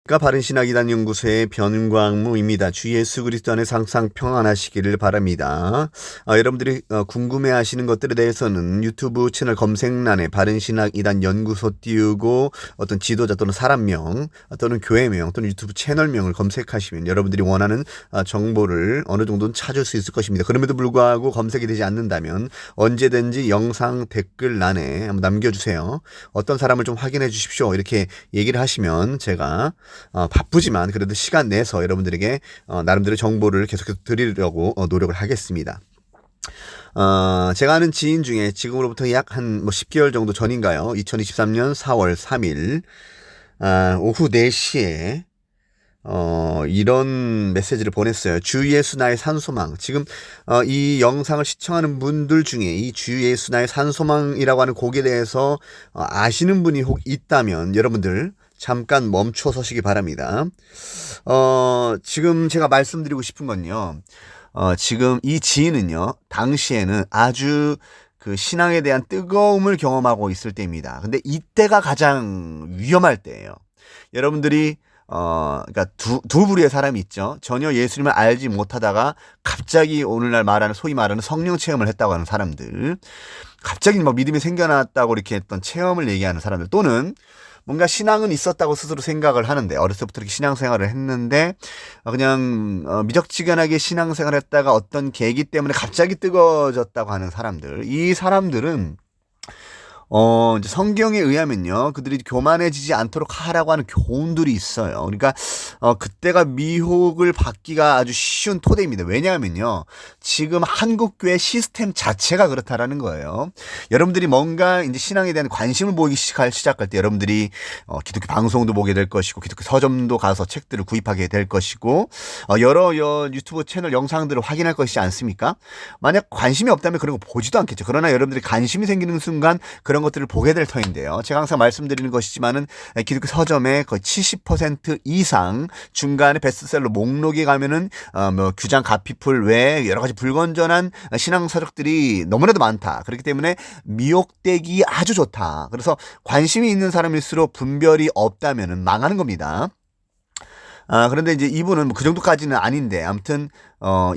안녕하십니까. 바른신학이단 연구소의 변광무입니다. 주 예수 그리스도 안에서 항상 평안하시기를 바랍니다. 여러분들이 궁금해하시는 것들에 대해서는 유튜브 채널 검색란에 바른신학이단 연구소 띄우고 어떤 지도자 또는 사람명 또는 교회명 또는 유튜브 채널명을 검색하시면 여러분들이 원하는 정보를 어느 정도는 찾을 수 있을 것입니다. 그럼에도 불구하고 검색이 되지 않는다면 언제든지 영상 댓글란에 한번 남겨주세요. 어떤 사람을 좀 확인해 주십시오. 이렇게 얘기를 하시면 제가 바쁘지만 그래도 시간 내서 여러분들에게 나름대로 정보를 계속해서 드리려고 노력을 하겠습니다. 제가 아는 지인 중에 지금으로부터 약 한 10개월 정도 전인가요? 2023년 4월 3일 오후 4시에 이런 메시지를 보냈어요. 주 예수 나의 산소망. 지금 이 영상을 시청하는 분들 중에 이 주 예수 나의 산소망이라고 하는 곡에 대해서 아시는 분이 혹 있다면 여러분들 잠깐 멈춰 서시기 바랍니다. 지금 제가 말씀드리고 싶은 건요. 지금 이 지인은요. 당시에는 아주 그 신앙에 대한 뜨거움을 경험하고 있을 때입니다. 근데 이때가 가장 위험할 때예요. 여러분들이 그러니까 두 부류의 사람이 있죠. 전혀 예수님을 알지 못하다가 갑자기 오늘날 말하는 소위 말하는 성령 체험을 했다고 하는 사람들, 갑자기 막 믿음이 생겨났다고 이렇게 했던 체험을 얘기하는 사람들, 또는 뭔가 신앙은 있었다고 스스로 생각을 하는데 어렸을 때부터 이렇게 신앙생활을 했는데 그냥 미적지근하게 신앙생활을 했다가 어떤 계기 때문에 갑자기 뜨거워졌다고 하는 사람들, 이 사람들은 이제 성경에 의하면요, 그들이 교만해지지 않도록 하라고 하는 교훈들이 있어요. 그러니까, 그때가 미혹을 받기가 아주 쉬운 토대입니다. 왜냐하면요, 지금 한국교회 시스템 자체가 그렇다라는 거예요. 여러분들이 뭔가 이제 신앙에 대한 관심을 보이기 시작할 때 여러분들이, 기독교 방송도 보게 될 것이고, 기독교 서점도 가서 책들을 구입하게 될 것이고, 여러 유튜브 채널 영상들을 확인할 것이지 않습니까? 만약 관심이 없다면 그런 거 보지도 않겠죠. 그러나 여러분들이 관심이 생기는 순간 그런 것들을 보게 될 터인데요. 제가 항상 말씀드리는 것이지만은 기독교 서점의 거의 70% 이상 중간에 베스트셀러 목록에 가면은 뭐 규장 가피풀 외에 여러 가지 불건전한 신앙 서적들이 너무나도 많다. 그렇기 때문에 미혹되기 아주 좋다. 그래서 관심이 있는 사람일수록 분별이 없다면은 망하는 겁니다. 그런데 이제 이분은 그 정도까지는 아닌데, 아무튼,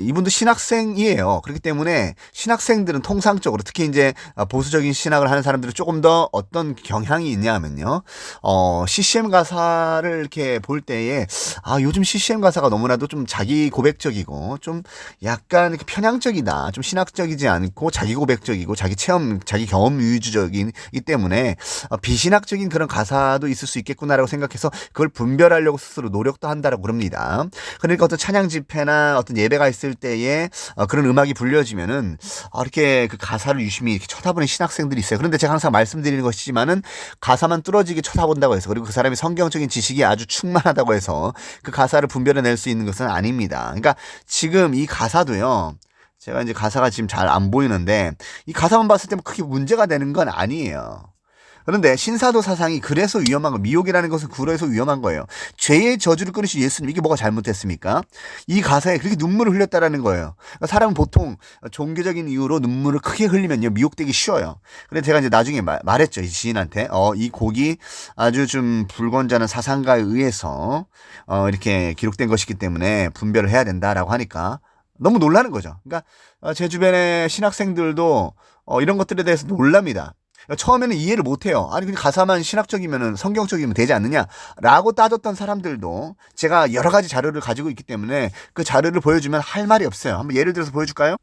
이분도 신학생이에요. 그렇기 때문에 신학생들은 통상적으로 특히 이제 보수적인 신학을 하는 사람들은 조금 더 어떤 경향이 있냐 하면요. CCM 가사를 이렇게 볼 때에, 요즘 CCM 가사가 너무나도 좀 자기 고백적이고, 좀 약간 이렇게 편향적이다. 좀 신학적이지 않고 자기 고백적이고, 자기 체험, 자기 경험 위주적이기 때문에, 비신학적인 그런 가사도 있을 수 있겠구나라고 생각해서 그걸 분별하려고 스스로 노력도 한다라고 그럽니다. 그러니까 어떤 찬양 집회나 어떤 예배가 있을 때에 그런 음악이 불려지면은 이렇게 그 가사를 유심히 이렇게 쳐다보는 신학생들이 있어요. 그런데 제가 항상 말씀드리는 것이지만은 가사만 뚫어지게 쳐다본다고 해서, 그리고 그 사람이 성경적인 지식이 아주 충만하다고 해서 그 가사를 분별해낼 수 있는 것은 아닙니다. 그러니까 지금 이 가사도요. 제가 이제 가사가 지금 잘 안 보이는데 이 가사만 봤을 때 크게 문제가 되는 건 아니에요. 그런데 신사도 사상이 그래서 위험한 거, 미혹이라는 것은 그래서 위험한 거예요. 죄의 저주를 끊으신 예수님, 이게 뭐가 잘못됐습니까? 이 가사에 그렇게 눈물을 흘렸다라는 거예요. 그러니까 사람은 보통 종교적인 이유로 눈물을 크게 흘리면요, 미혹되기 쉬워요. 근데 제가 이제 나중에 말했죠, 이 지인한테. 이 곡이 아주 좀 불건전한 사상가에 의해서 이렇게 기록된 것이기 때문에 분별을 해야 된다라고 하니까 너무 놀라는 거죠. 그러니까 제 주변의 신학생들도 이런 것들에 대해서 놀랍니다. 처음에는 이해를 못해요. 아니 그냥 가사만 신학적이면 성경적이면 되지 않느냐라고 따졌던 사람들도 제가 여러 가지 자료를 가지고 있기 때문에 그 자료를 보여주면 할 말이 없어요. 한번 예를 들어서 보여줄까요?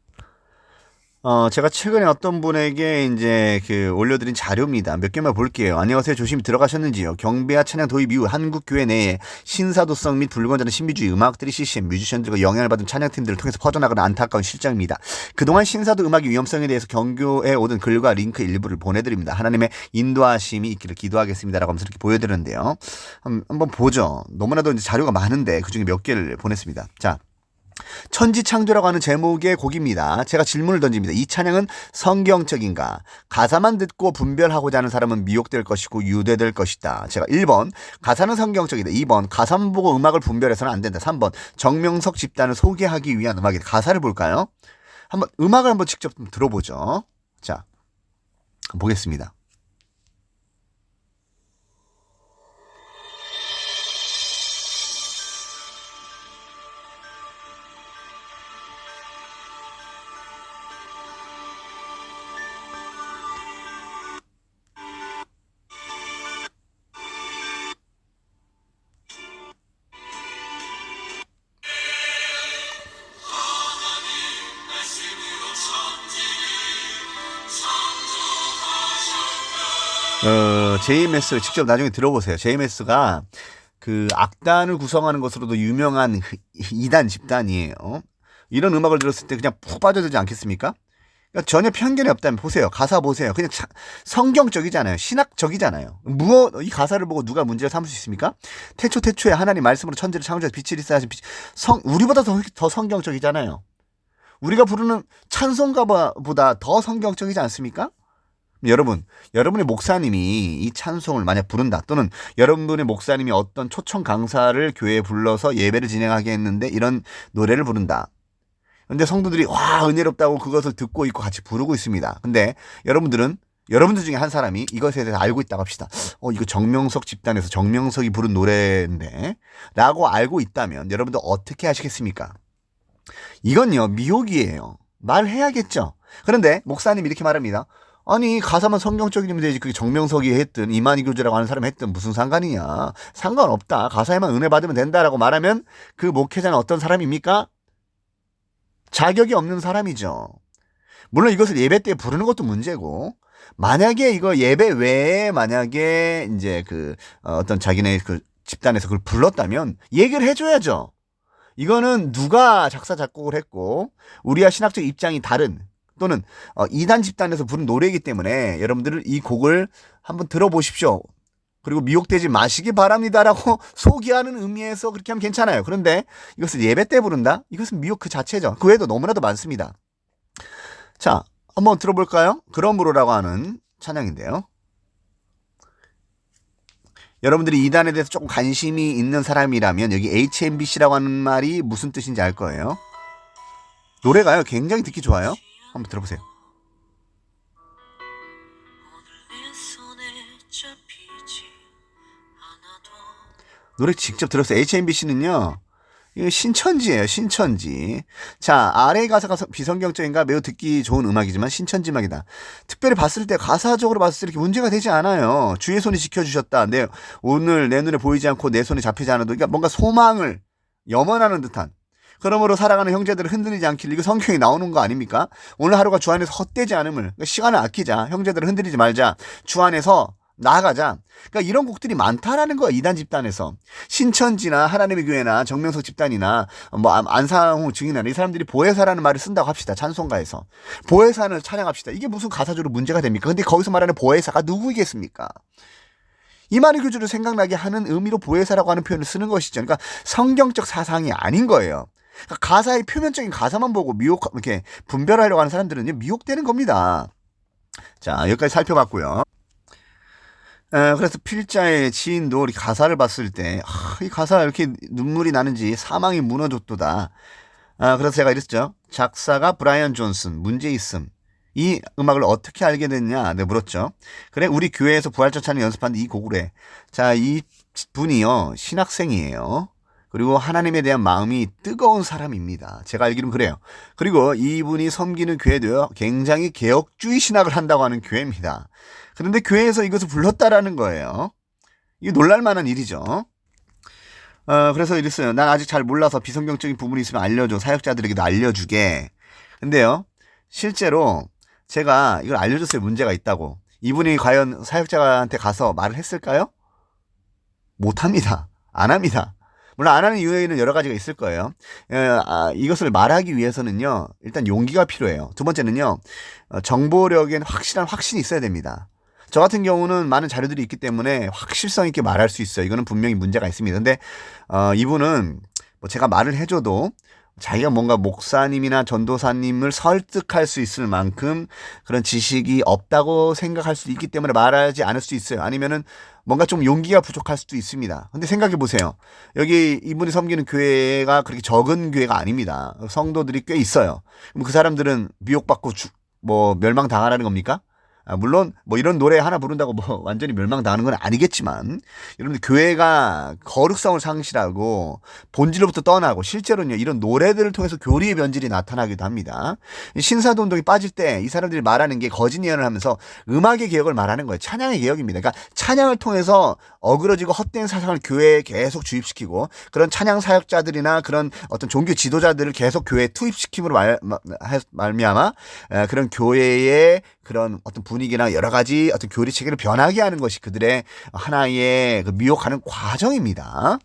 제가 최근에 어떤 분에게 이제 올려드린 자료입니다. 몇 개만 볼게요. 안녕하세요. 조심히 들어가셨는지요? 경배와 찬양 도입 이후 한국 교회 내에 신사도성 및 불건전한 신비주의 음악들이 CCM 뮤지션들과 영향을 받은 찬양팀들을 통해서 퍼져나가는 안타까운 실정입니다. 그동안 신사도 음악의 위험성에 대해서 경교에 오던 글과 링크 일부를 보내드립니다. 하나님의 인도하심이 있기를 기도하겠습니다라고 하면서 이렇게 보여드렸는데요. 한번 보죠. 너무나도 이제 자료가 많은데 그중에 몇 개를 보냈습니다. 자. 천지창조라고 하는 제목의 곡입니다. 제가 질문을 던집니다. 이 찬양은 성경적인가? 가사만 듣고 분별하고자 하는 사람은 미혹될 것이고 유대될 것이다. 제가 1번 가사는 성경적이다. 2번 가사만 보고 음악을 분별해서는 안 된다. 3번 정명석 집단을 소개하기 위한 음악이다. 가사를 볼까요? 음악을 한번 직접 들어보죠. 자, 보겠습니다. JMS 직접 나중에 들어보세요. JMS가 그 악단을 구성하는 것으로도 유명한 이단 집단이에요. 이런 음악을 들었을 때 그냥 푹 빠져들지 않겠습니까? 그러니까 전혀 편견이 없다면 보세요. 가사 보세요. 그냥 성경적이잖아요. 신학적이잖아요. 이 가사를 보고 누가 문제를 삼을 수 있습니까? 태초에 하나님 말씀으로 천지를 창조해서 빛을 있어야 하신 우리보다 더 성경적이잖아요. 우리가 부르는 찬송가보다 더 성경적이지 않습니까? 여러분의 목사님이 이 찬송을 만약 부른다, 또는 여러분의 목사님이 어떤 초청 강사를 교회에 불러서 예배를 진행하게 했는데 이런 노래를 부른다. 근데 성도들이 와 은혜롭다고 그것을 듣고 있고 같이 부르고 있습니다. 근데 여러분들 중에 한 사람이 이것에 대해서 알고 있다고 합시다. 이거 정명석 집단에서 정명석이 부른 노래인데 라고 알고 있다면 여러분들 어떻게 하시겠습니까? 이건요 미혹이에요. 말해야겠죠. 그런데 목사님이 이렇게 말합니다. 아니 가사만 성경적이면 되지, 그게 정명석이 했든 이만희 교주라고 하는 사람이 했든 무슨 상관이냐. 상관없다. 가사에만 은혜 받으면 된다라고 말하면 그 목회자는 어떤 사람입니까? 자격이 없는 사람이죠. 물론 이것을 예배 때 부르는 것도 문제고, 만약에 이거 예배 외에 만약에 이제 어떤 자기네 그 집단에서 그걸 불렀다면 얘기를 해줘야죠. 이거는 누가 작사 작곡을 했고 우리와 신학적 입장이 다른, 또는 이단 집단에서 부른 노래이기 때문에 여러분들은 이 곡을 한번 들어보십시오. 그리고 미혹되지 마시기 바랍니다라고 소개하는 의미에서 그렇게 하면 괜찮아요. 그런데 이것을 예배 때 부른다? 이것은 미혹 그 자체죠. 그 외에도 너무나도 많습니다. 자, 한번 들어볼까요? 그러므로라고 하는 찬양인데요. 여러분들이 이단에 대해서 조금 관심이 있는 사람이라면 여기 HMBC라고 하는 말이 무슨 뜻인지 알 거예요. 노래가요 굉장히 듣기 좋아요. 한번 들어보세요. 노래 직접 들었어요. HMBC는요 이거 신천지예요. 신천지. 자, 아래 가사가 비성경적인가 매우 듣기 좋은 음악이지만 신천지 음악이다. 특별히 봤을 때 가사적으로 봤을 때 이렇게 문제가 되지 않아요. 주의 손이 지켜주셨다. 오늘 내 눈에 보이지 않고 내 손에 잡히지 않아도, 그러니까 뭔가 소망을 염원하는 듯한, 그러므로 살아가는 형제들을 흔들리지 않길, 이거 성경에 나오는 거 아닙니까? 오늘 하루가 주 안에서 헛되지 않음을, 그러니까 시간을 아끼자, 형제들을 흔들리지 말자, 주 안에서 나아가자. 그러니까 이런 곡들이 많다라는 거야. 이단 집단에서 신천지나 하나님의 교회나 정명석 집단이나 뭐 안상호 증인이나 이 사람들이 보혜사라는 말을 쓴다고 합시다. 찬송가에서 보혜사를 찬양합시다. 이게 무슨 가사적으로 문제가 됩니까? 근데 거기서 말하는 보혜사가 누구이겠습니까? 이만희 교주를 생각나게 하는 의미로 보혜사라고 하는 표현을 쓰는 것이죠. 그러니까 성경적 사상이 아닌 거예요. 그러니까 가사의 표면적인 가사만 보고 이렇게 분별하려고 하는 사람들은 미혹되는 겁니다. 자, 여기까지 살펴봤고요. 그래서 필자의 지인도 우리 가사를 봤을 때, 이 가사가 이렇게 눈물이 나는지 사망이 무너졌도다. 그래서 제가 이랬죠. 작사가 브라이언 존슨, 문제 있음. 이 음악을 어떻게 알게 됐냐? 내가 물었죠. 그래, 우리 교회에서 부활절 찬양 연습하는데 이 곡을 해. 자, 이 분이요, 신학생이에요. 그리고 하나님에 대한 마음이 뜨거운 사람입니다. 제가 알기로는 그래요. 그리고 이분이 섬기는 교회도요, 굉장히 개혁주의 신학을 한다고 하는 교회입니다. 그런데 교회에서 이것을 불렀다라는 거예요. 이게 놀랄만한 일이죠. 그래서 이랬어요. 난 아직 잘 몰라서 비성경적인 부분이 있으면 알려줘. 사역자들에게도 알려주게. 근데요, 실제로 제가 이걸 알려줬어요. 문제가 있다고. 이분이 과연 사역자한테 가서 말을 했을까요? 못합니다. 안 합니다. 물론 안 하는 이유에는 여러 가지가 있을 거예요. 이것을 말하기 위해서는요, 일단 용기가 필요해요. 두 번째는요, 정보력에는 확실한 확신이 있어야 됩니다. 저 같은 경우는 많은 자료들이 있기 때문에 확실성 있게 말할 수 있어요. 이거는 분명히 문제가 있습니다. 근데 이분은 뭐 제가 말을 해줘도 자기가 뭔가 목사님이나 전도사님을 설득할 수 있을 만큼 그런 지식이 없다고 생각할 수도 있기 때문에 말하지 않을 수 있어요. 아니면은 뭔가 좀 용기가 부족할 수도 있습니다. 근데 생각해 보세요. 여기 이분이 섬기는 교회가 그렇게 적은 교회가 아닙니다. 성도들이 꽤 있어요. 그럼 그 사람들은 미혹받고 멸망당하라는 겁니까? 물론 뭐 이런 노래 하나 부른다고 뭐 완전히 멸망당하는 건 아니겠지만, 여러분들 교회가 거룩성을 상실하고 본질로부터 떠나고 실제로는요 이런 노래들을 통해서 교리의 변질이 나타나기도 합니다. 신사도 운동이 빠질 때 이 사람들이 말하는 게 거짓 예언을 하면서 음악의 개혁을 말하는 거예요. 찬양의 개혁입니다. 그러니까 찬양을 통해서 어그러지고 헛된 사상을 교회에 계속 주입시키고, 그런 찬양 사역자들이나 그런 어떤 종교 지도자들을 계속 교회에 투입시킴으로 말미암아 그런 교회의 그런 어떤 분위기나 여러 가지 어떤 교리 체계를 변하게 하는 것이 그들의 하나의 그 미혹하는 과정입니다.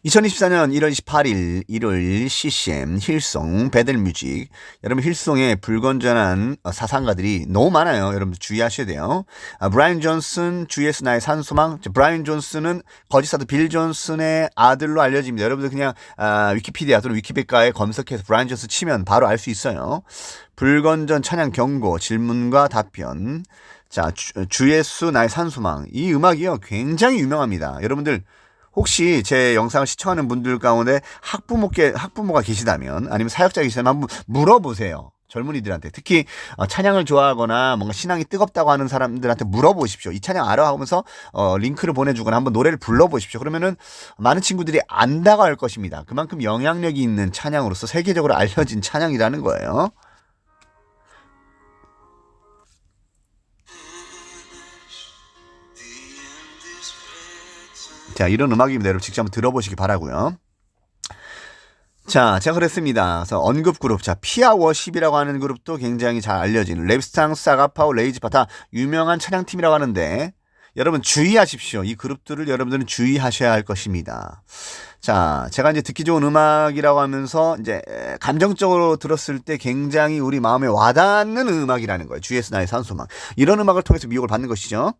2024년 1월 28일 일요일 CCM 힐송 배들뮤직. 여러분 힐송에 불건전한 사상가들이 너무 많아요. 여러분 주의하셔야 돼요. 브라이언 존슨 GS 나의 산소망. 브라이언 존슨은 거짓사도 빌 존슨의 아들로 알려집니다. 여러분들 그냥 위키피디아 또는 위키백과에 검색해서 브라이언 존슨 치면 바로 알 수 있어요. 불건전 찬양 경고 질문과 답변. 자, 주 예수 나의 산소망. 이 음악이요 굉장히 유명합니다. 여러분들 혹시 제 영상을 시청하는 분들 가운데 학부모가 계시다면 아니면 사역자 계시다면 한번 물어보세요. 젊은이들한테 특히 찬양을 좋아하거나 뭔가 신앙이 뜨겁다고 하는 사람들한테 물어보십시오. 이 찬양 알아? 하면서 링크를 보내주거나 한번 노래를 불러보십시오. 그러면은 많은 친구들이 안다고 할 것입니다. 그만큼 영향력이 있는 찬양으로서 세계적으로 알려진 찬양이라는 거예요. 자, 이런 음악입니다. 여러분 직접 한번 들어보시기 바라고요. 자, 제가 그랬습니다. 그래서 언급 그룹, 자, 피아워십이라고 하는 그룹도 굉장히 잘 알려진 랩스탕스, 아가파오, 레이지파 다 유명한 찬양팀이라고 하는데 여러분 주의하십시오. 이 그룹들을 여러분들은 주의하셔야 할 것입니다. 자, 제가 이제 듣기 좋은 음악이라고 하면서 이제 감정적으로 들었을 때 굉장히 우리 마음에 와닿는 음악이라는 거예요. 주예수 나의 산소망. 이런 음악을 통해서 미혹을 받는 것이죠.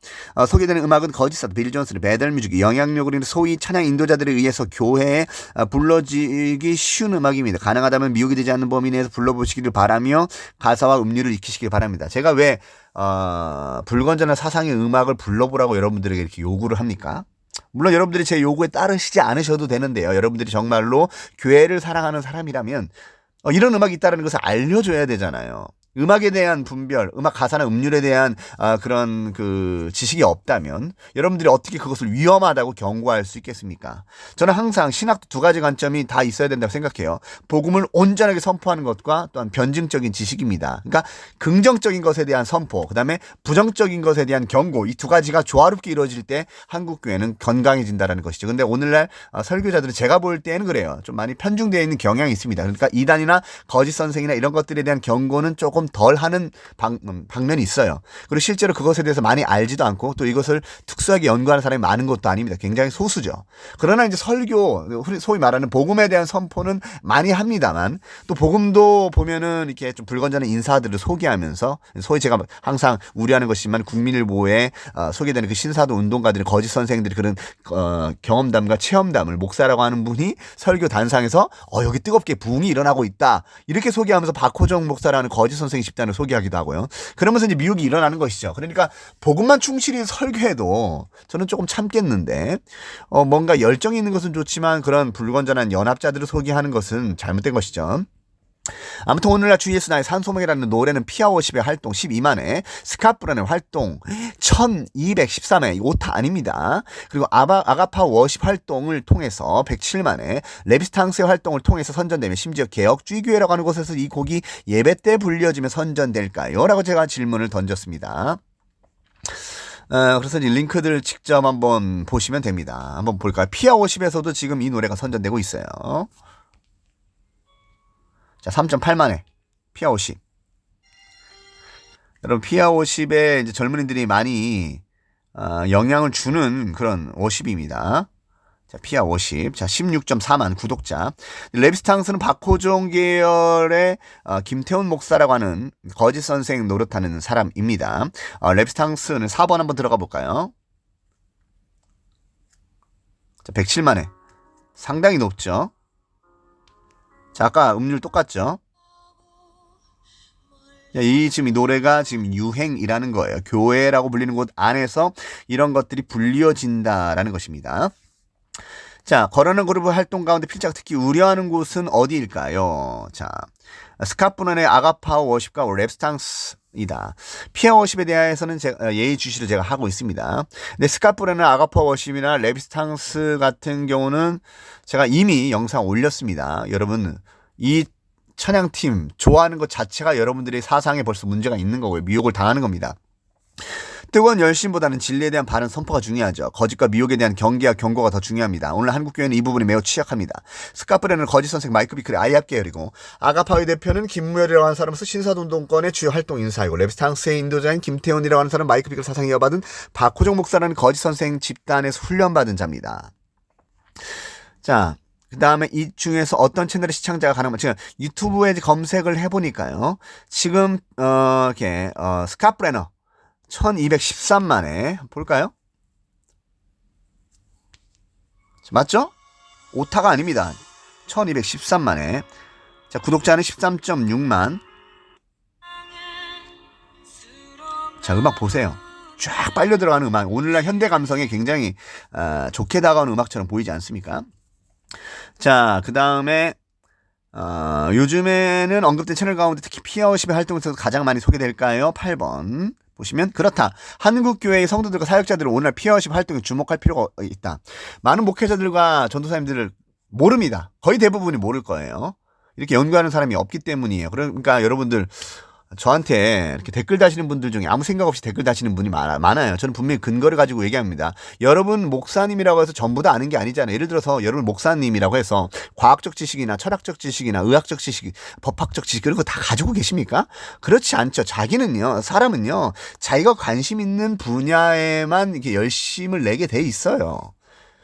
소개되는 음악은 거짓사도 빌 존슨의 배들뮤직이 영향력을 있는 소위 찬양 인도자들에 의해서 교회에 불러지기 쉬운 음악입니다. 가능하다면 미혹이 되지 않는 범위 내에서 불러보시기를 바라며 가사와 음률을 익히시길 바랍니다. 제가 왜 불건전한 사상의 음악을 불러보라고 여러분들에게 이렇게 요구를 합니까? 물론 여러분들이 제 요구에 따르시지 않으셔도 되는데요. 여러분들이 정말로 교회를 사랑하는 사람이라면 이런 음악이 있다는 것을 알려줘야 되잖아요. 음악에 대한 분별, 음악 가사나 음률에 대한 그런 그 지식이 없다면 여러분들이 어떻게 그것을 위험하다고 경고할 수 있겠습니까? 저는 항상 신학도 두 가지 관점이 다 있어야 된다고 생각해요. 복음을 온전하게 선포하는 것과 또한 변증적인 지식입니다. 그러니까 긍정적인 것에 대한 선포, 그다음에 부정적인 것에 대한 경고, 이 두 가지가 조화롭게 이루어질 때 한국 교회는 건강해진다는 것이죠. 근데 오늘날 설교자들은 제가 볼 때는 그래요. 좀 많이 편중되어 있는 경향이 있습니다. 그러니까 이단이나 거짓 선생이나 이런 것들에 대한 경고는 조금 덜 하는 방면이 있어요. 그리고 실제로 그것에 대해서 많이 알지도 않고 또 이것을 특수하게 연구하는 사람이 많은 것도 아닙니다. 굉장히 소수죠. 그러나 이제 설교, 소위 말하는 복음에 대한 선포는 많이 합니다만 또 복음도 보면은 이렇게 좀 불건전한 인사들을 소개하면서 소위 제가 항상 우려하는 것이지만 국민일보에 소개되는 그 신사도 운동가들이 거짓 선생들이 그런 경험담과 체험담을 목사라고 하는 분이 설교 단상에서 여기 뜨겁게 부흥이 일어나고 있다. 이렇게 소개하면서 박호정 목사라는 거짓 선생 집단을 소개하기도 하고요. 그러면서 이제 미혹이 일어나는 것이죠. 그러니까 복음만 충실히 설교해도 저는 조금 참겠는데 뭔가 열정이 있는 것은 좋지만 그런 불건전한 연합자들을 소개하는 것은 잘못된 것이죠. 아무튼 오늘날 주 예수 나의 산소망이라는 노래는 피아워십의 활동 12만회, 스카프라는 활동 1213회, 오타 아닙니다. 그리고 아가파 워십 활동을 통해서 107만회, 레비스탕스의 활동을 통해서 선전되며 심지어 개혁주의교회라고 하는 곳에서 이 곡이 예배 때 불려지면 선전될까요? 라고 제가 질문을 던졌습니다. 그래서 이 링크들 직접 한번 보시면 됩니다. 한번 볼까요? 피아워십에서도 지금 이 노래가 선전되고 있어요. 자, 3.8만회 피아50. 여러분 피아50에 이제 젊은이들이 많이 영향을 주는 그런 50입니다. 자, 피아50. 자, 16.4만 구독자. 레비스탕스는 박호종 계열의 김태훈 목사라고 하는 거짓 선생 노릇하는 사람입니다. 레비스탕스는 4번 한번 들어가 볼까요? 자, 107만회. 상당히 높죠. 자, 아까 음률 똑같죠? 지금 이 노래가 지금 유행이라는 거예요. 교회라고 불리는 곳 안에서 이런 것들이 불리어진다라는 것입니다. 자, 거론한 그룹의 활동 가운데 필자가 특히 우려하는 곳은 어디일까요? 자, 스카프넌의 아가파 워십과 랩스탕스이다. 피아 워십에 대해서는 제가 예의주시를 제가 하고 있습니다. 근데 스카프넌의 아가파 워십이나 랩스탕스 같은 경우는 제가 이미 영상 올렸습니다. 여러분, 이 찬양팀 좋아하는 것 자체가 여러분들의 사상에 벌써 문제가 있는 거고요. 미혹을 당하는 겁니다. 뜨거운 열심보다는 진리에 대한 바른 선포가 중요하죠. 거짓과 미혹에 대한 경계와 경고가 더 중요합니다. 오늘 한국교회는 이 부분이 매우 취약합니다. 스카프레는 거짓 선생 마이크 비클의 아이압 계열이고, 아가파의 대표는 김무열이라고 하는 사람은 신사운동권의 주요 활동 인사이고, 레비스탕스의 인도자인 김태훈이라고 하는 사람은 마이크 비클 사상이 이어받은 박호정 목사라는 거짓 선생 집단에서 훈련받은 자입니다. 자, 그 다음에 이 중에서 어떤 채널의 시청자가 가능한, 지금 유튜브에 검색을 해보니까요. 지금, 스카프레너 1213만에, 볼까요? 맞죠? 오타가 아닙니다. 1213만에. 자, 구독자는 13.6만. 자, 음악 보세요. 쫙 빨려 들어가는 음악. 오늘날 현대 감성에 굉장히 좋게 다가오는 음악처럼 보이지 않습니까? 자, 그 다음에 요즘에는 언급된 채널 가운데 특히 피아워십의 활동에서 가장 많이 소개될까요? 8번 보시면 그렇다. 한국교회의 성도들과 사역자들은 오늘날 피아워십 활동에 주목할 필요가 있다. 많은 목회자들과 전도사님들을 모릅니다. 거의 대부분이 모를 거예요. 이렇게 연구하는 사람이 없기 때문이에요. 그러니까 여러분들 저한테 이렇게 댓글 다시는 분들 중에 아무 생각 없이 댓글 다시는 분이 많아요. 저는 분명히 근거를 가지고 얘기합니다. 여러분 목사님이라고 해서 전부 다 아는 게 아니잖아요. 예를 들어서 여러분 목사님이라고 해서 과학적 지식이나 철학적 지식이나 의학적 지식, 법학적 지식 이런 거 다 가지고 계십니까? 그렇지 않죠. 사람은요, 자기가 관심 있는 분야에만 이렇게 열심을 내게 돼 있어요.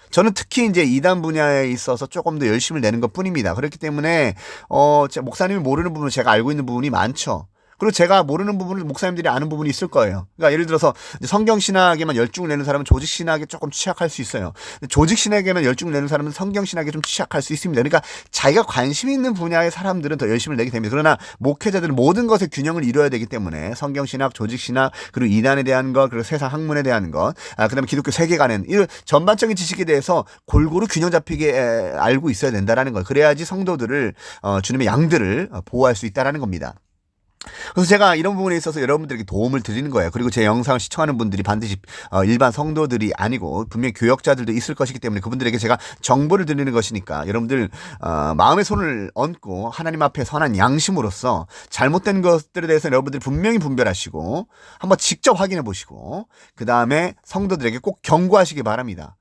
저는 특히 이제 이단 분야에 있어서 조금 더 열심을 내는 것 뿐입니다. 그렇기 때문에, 목사님이 모르는 부분은 제가 알고 있는 부분이 많죠. 그리고 제가 모르는 부분을 목사님들이 아는 부분이 있을 거예요. 그러니까 예를 들어서 성경신학에만 열중을 내는 사람은 조직신학에 조금 취약할 수 있어요. 조직신학에만 열중을 내는 사람은 성경신학에 좀 취약할 수 있습니다. 그러니까 자기가 관심 있는 분야의 사람들은 더 열심을 내게 됩니다. 그러나 목회자들은 모든 것의 균형을 이루어야 되기 때문에 성경신학, 조직신학, 그리고 이단에 대한 것, 그리고 세상 학문에 대한 것, 그다음에 기독교 세계관은 이런 전반적인 지식에 대해서 골고루 균형 잡히게 알고 있어야 된다라는 걸. 그래야지 성도들을 주님의 양들을 보호할 수 있다라는 겁니다. 그래서 제가 이런 부분에 있어서 여러분들에게 도움을 드리는 거예요. 그리고 제 영상을 시청하는 분들이 반드시 일반 성도들이 아니고 분명히 교역자들도 있을 것이기 때문에 그분들에게 제가 정보를 드리는 것이니까 여러분들 마음의 손을 얹고 하나님 앞에 선한 양심으로서 잘못된 것들에 대해서 여러분들이 분명히 분별하시고 한번 직접 확인해 보시고 그 다음에 성도들에게 꼭 경고하시기 바랍니다.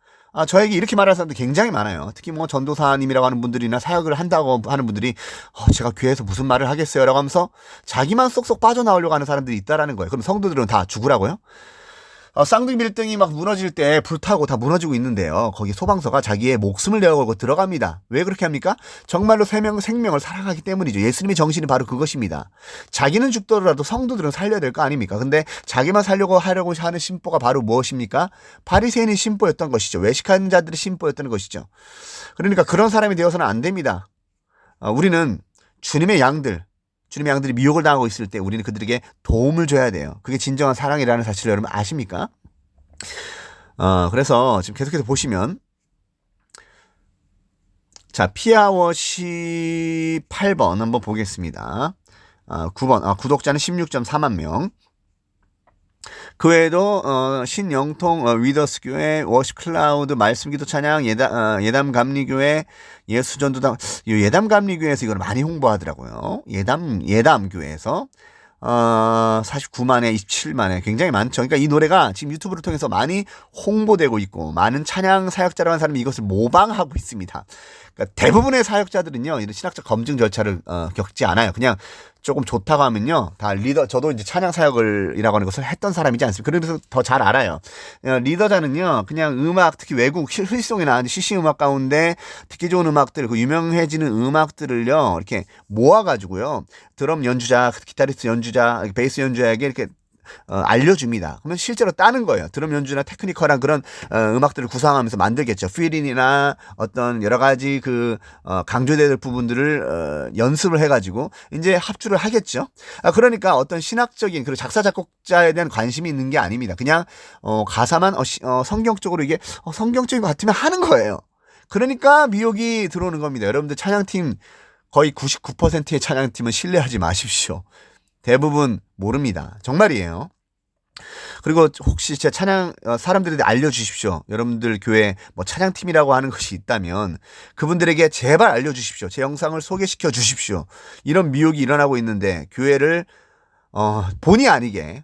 저에게 이렇게 말하는 사람도 굉장히 많아요. 특히 뭐 전도사님이라고 하는 분들이나 사역을 한다고 하는 분들이 제가 교회에서 무슨 말을 하겠어요? 라고 하면서 자기만 쏙쏙 빠져나오려고 하는 사람들이 있다라는 거예요. 그럼 성도들은 다 죽으라고요? 쌍둥이 빌딩이 막 무너질 때 불타고 다 무너지고 있는데요. 거기 소방서가 자기의 목숨을 내어걸고 들어갑니다. 왜 그렇게 합니까? 정말로 생명을 살아가기 때문이죠. 예수님의 정신이 바로 그것입니다. 자기는 죽더라도 성도들은 살려야 될 거 아닙니까? 근데 자기만 하려고 하는 심보가 바로 무엇입니까? 바리새인의 심보였던 것이죠. 외식하는 자들의 심보였던 것이죠. 그러니까 그런 사람이 되어서는 안 됩니다. 우리는 주님의 양들이 미혹을 당하고 있을 때 우리는 그들에게 도움을 줘야 돼요. 그게 진정한 사랑이라는 사실을 여러분 아십니까? 그래서 지금 계속해서 보시면 자, 피아워시 8번 한번 보겠습니다. 9번 구독자는 16.4만 명. 그 외에도 신영통 위더스교회, 워시클라우드, 말씀기도 찬양, 예담감리교회, 예수전도당, 예담감리교회에서 이걸 많이 홍보하더라고요. 예담교회에서 49만에 27만에 굉장히 많죠. 그러니까 이 노래가 지금 유튜브를 통해서 많이 홍보되고 있고 많은 찬양 사역자라고 하는 사람이 이것을 모방하고 있습니다. 그러니까 대부분의 사역자들은요 이런 신학적 검증 절차를 겪지 않아요. 그냥 조금 좋다고 하면요 다 저도 이제 찬양 사역이라고 하는 것을 했던 사람이지 않습니까? 그래서 더 잘 알아요. 리더자는요 그냥 음악, 특히 외국 힐송이나 CC 음악 가운데 듣기 좋은 음악들, 그 유명해지는 음악들을요 이렇게 모아가지고요 드럼 연주자, 기타리스트 연주자, 베이스 연주자에게 이렇게 알려줍니다. 그러면 실제로 따는 거예요. 드럼 연주나 테크니컬한 그런 음악들을 구상하면서 만들겠죠. 필인이나 어떤 여러 가지 강조돼야 될 부분들을 연습을 해가지고 이제 합주를 하겠죠. 그러니까 어떤 신학적인 그리고 작사 작곡자에 대한 관심이 있는 게 아닙니다. 그냥 가사만 성경적으로 이게 성경적인 것 같으면 하는 거예요. 그러니까 미혹이 들어오는 겁니다. 여러분들 찬양팀 거의 99%의 찬양팀은 신뢰하지 마십시오. 대부분 모릅니다. 정말이에요. 그리고 혹시 제 찬양 사람들에게 알려주십시오. 여러분들 교회 뭐 찬양팀이라고 하는 것이 있다면 그분들에게 제발 알려주십시오. 제 영상을 소개시켜 주십시오. 이런 미혹이 일어나고 있는데 교회를 본의 아니게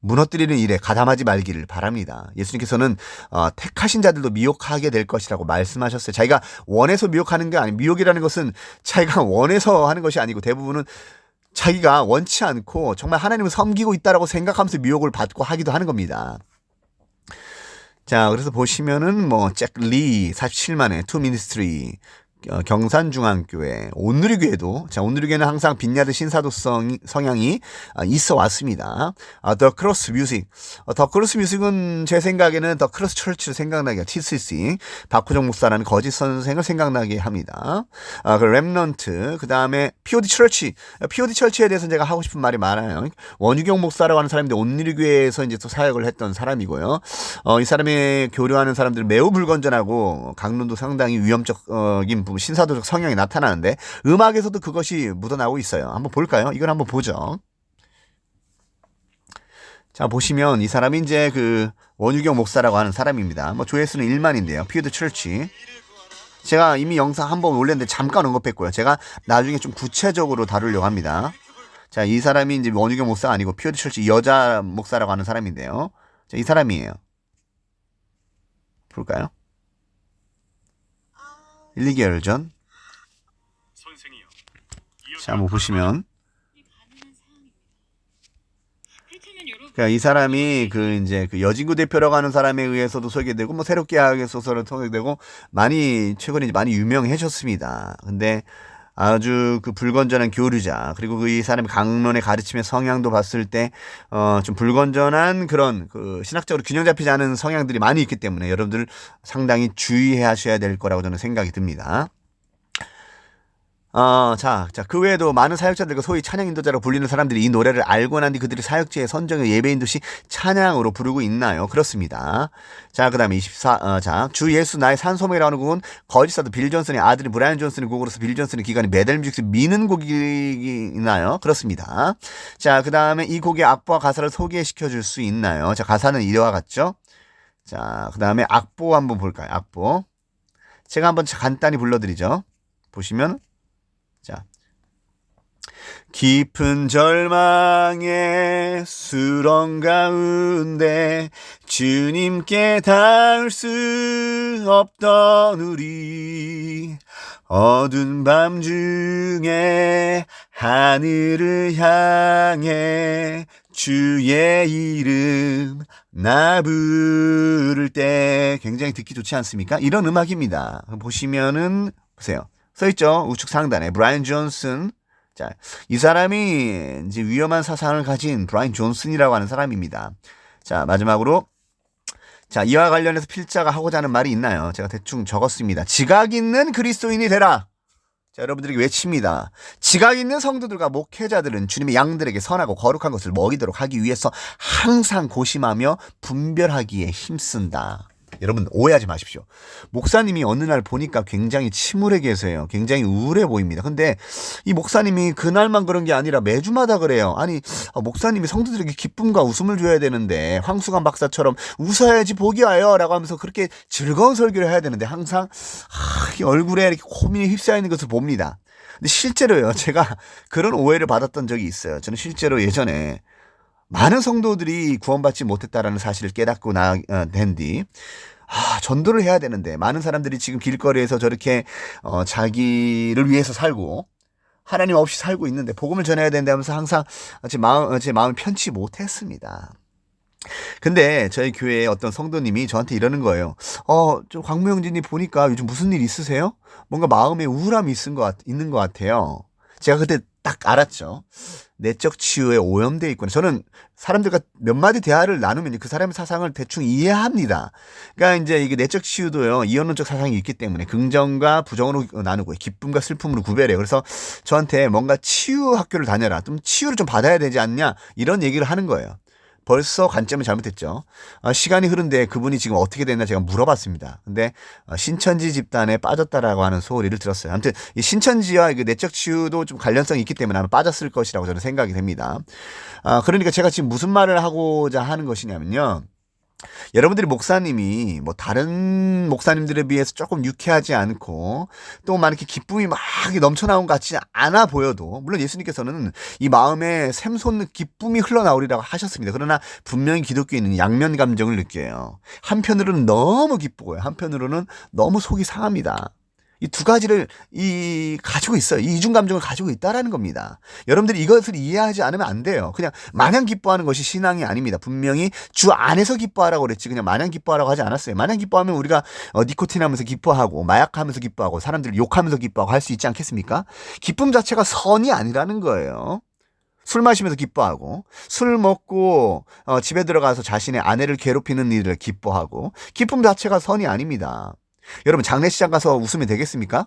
무너뜨리는 일에 가담하지 말기를 바랍니다. 예수님께서는 택하신 자들도 미혹하게 될 것이라고 말씀하셨어요. 자기가 원해서 미혹하는 게 아니고, 미혹이라는 것은 자기가 원해서 하는 것이 아니고 대부분은 자기가 원치 않고 정말 하나님을 섬기고 있다라고 생각하면서 미혹을 받고 하기도 하는 겁니다. 자, 그래서 보시면은 잭 리 47만의 투 미니스트리, 경산중앙교회, 온누리교회도, 자, 온누리교회는 항상 빈야드 신사도성 성향이 있어 왔습니다. The Cross Music. The Cross Music은 제 생각에는 The Cross Church를 생각나게, TCC, 박호정 목사라는 거짓 선생을 생각나게 합니다. 그 렘넌트, 그 다음에 POD Church. POD Church에 대해서는 제가 하고 싶은 말이 많아요. 원유경 목사라고 하는 사람인데 온누리교회에서 이제 또 사역을 했던 사람이고요. 이 사람이 교류하는 사람들은 매우 불건전하고 강론도 상당히 위험적인 신사도적 성향이 나타나는데 음악에서도 그것이 묻어나오고 있어요. 한번 볼까요? 이걸 한번 보죠. 자, 보시면 이 사람이 이제 그 원유경 목사라고 하는 사람입니다. 조회수는 1만인데요. 피어드 철치. 제가 이미 영상 한번 올렸는데 잠깐 언급했고요. 제가 나중에 좀 구체적으로 다루려고 합니다. 자, 이 사람이 이제 원유경 목사가 아니고 피어드 철치 여자 목사라고 하는 사람인데요. 자, 이 사람이에요. 볼까요? 1, 2개월 전. 자, 한번 보시면. 그러니까 이 사람이 이제 여진구 대표라고 하는 사람에 의해서도 소개되고, 새롭게 하게 소설을 소개되고, 최근에 많이 유명해졌습니다. 근데 아주 불건전한 교류자, 그리고 이 사람의 강론의 가르침의 성향도 봤을 때, 좀 불건전한 그런 신학적으로 균형 잡히지 않은 성향들이 많이 있기 때문에 여러분들 상당히 주의해 하셔야 될 거라고 저는 생각이 듭니다. 그 외에도 많은 사역자들과 소위 찬양 인도자로 불리는 사람들이 이 노래를 알고 난 뒤 그들이 사역지에 선정의 예배인 듯이 찬양으로 부르고 있나요? 그렇습니다. 자, 그 다음에 24, 주 예수 나의 산소명이라는 곡은 거짓사도 빌 존슨의 아들인 브라이언 존슨의 곡으로서 빌 존슨의 기관이 메달뮤직스 미는 곡이 있나요? 그렇습니다. 자, 그 다음에 이 곡의 악보와 가사를 소개시켜 줄 수 있나요? 자, 가사는 이와 같죠? 자, 그 다음에 악보 한번 볼까요? 악보. 제가 한번 간단히 불러드리죠. 보시면, 자, 깊은 절망의 수렁 가운데 주님께 닿을 수 없던 우리, 어두운 밤 중에 하늘을 향해 주의 이름 나 부를 때, 굉장히 듣기 좋지 않습니까? 이런 음악입니다. 보시면은 보세요. 써있죠. 우측 상단에 브라이언 존슨. 자, 이 사람이 이제 위험한 사상을 가진 브라이언 존슨이라고 하는 사람입니다. 자, 마지막으로, 자, 이와 관련해서 필자가 하고자 하는 말이 있나요? 제가 대충 적었습니다. 지각 있는 그리스도인이 되라. 자, 여러분들에게 외칩니다. 지각 있는 성도들과 목회자들은 주님의 양들에게 선하고 거룩한 것을 먹이도록 하기 위해서 항상 고심하며 분별하기에 힘쓴다. 여러분 오해하지 마십시오. 목사님이 어느 날 보니까 굉장히 침울해 계세요. 굉장히 우울해 보입니다. 근데 이 목사님이 그날만 그런 게 아니라 매주마다 그래요. 아니, 목사님이 성도들에게 기쁨과 웃음을 줘야 되는데 황수관 박사처럼 웃어야지 복이 와요 라고 하면서 그렇게 즐거운 설교를 해야 되는데 항상 이 얼굴에 이렇게 고민이 휩싸여 있는 것을 봅니다. 근데 실제로요, 제가 그런 오해를 받았던 적이 있어요. 저는 실제로 예전에 많은 성도들이 구원받지 못했다라는 사실을 깨닫고 된 뒤, 전도를 해야 되는데 많은 사람들이 지금 길거리에서 저렇게 자기를 위해서 살고 하나님 없이 살고 있는데 복음을 전해야 된다 하면서 항상 제 마음을 편치 못했습니다. 근데 저희 교회에 어떤 성도님이 저한테 이러는 거예요. 저 광무형제님 보니까 요즘 무슨 일 있으세요? 뭔가 마음에 우울함이 있는 것 같아요. 제가 그때 딱 알았죠. 내적 치유에 오염되어 있구나. 저는 사람들과 몇 마디 대화를 나누면 그 사람의 사상을 대충 이해합니다. 그러니까 이제 이게 내적 치유도요, 이원론적 사상이 있기 때문에 긍정과 부정으로 나누고 기쁨과 슬픔으로 구별해요. 그래서 저한테 뭔가 치유 학교를 다녀라, 좀 치유를 좀 받아야 되지 않냐, 이런 얘기를 하는 거예요. 벌써 관점을 잘못했죠. 시간이 흐른데 그분이 지금 어떻게 됐나 제가 물어봤습니다. 근데 신천지 집단에 빠졌다라고 하는 소리를 들었어요. 아무튼 이 신천지와 내적 치유도 좀 관련성이 있기 때문에 아마 빠졌을 것이라고 저는 생각이 됩니다. 그러니까 제가 지금 무슨 말을 하고자 하는 것이냐면요. 여러분들이 목사님이 뭐 다른 목사님들에 비해서 조금 유쾌하지 않고 또 막 이렇게 기쁨이 막 넘쳐나온 것 같지 않아 보여도, 물론 예수님께서는 이 마음에 샘솟는 기쁨이 흘러나오리라고 하셨습니다. 그러나 분명히 기독교인은 양면 감정을 느껴요. 한편으로는 너무 기쁘고요, 한편으로는 너무 속이 상합니다. 이 두 가지를 가지고 있어요. 이 이중 감정을 가지고 있다라는 겁니다. 여러분들이 이것을 이해하지 않으면 안 돼요. 그냥 마냥 기뻐하는 것이 신앙이 아닙니다. 분명히 주 안에서 기뻐하라고 그랬지, 그냥 마냥 기뻐하라고 하지 않았어요. 마냥 기뻐하면 우리가 니코틴 하면서 기뻐하고 마약하면서 기뻐하고 사람들을 욕하면서 기뻐하고 할 수 있지 않겠습니까? 기쁨 자체가 선이 아니라는 거예요. 술 마시면서 기뻐하고, 술 먹고 집에 들어가서 자신의 아내를 괴롭히는 일을 기뻐하고, 기쁨 자체가 선이 아닙니다. 여러분, 장례식장 가서 웃으면 되겠습니까?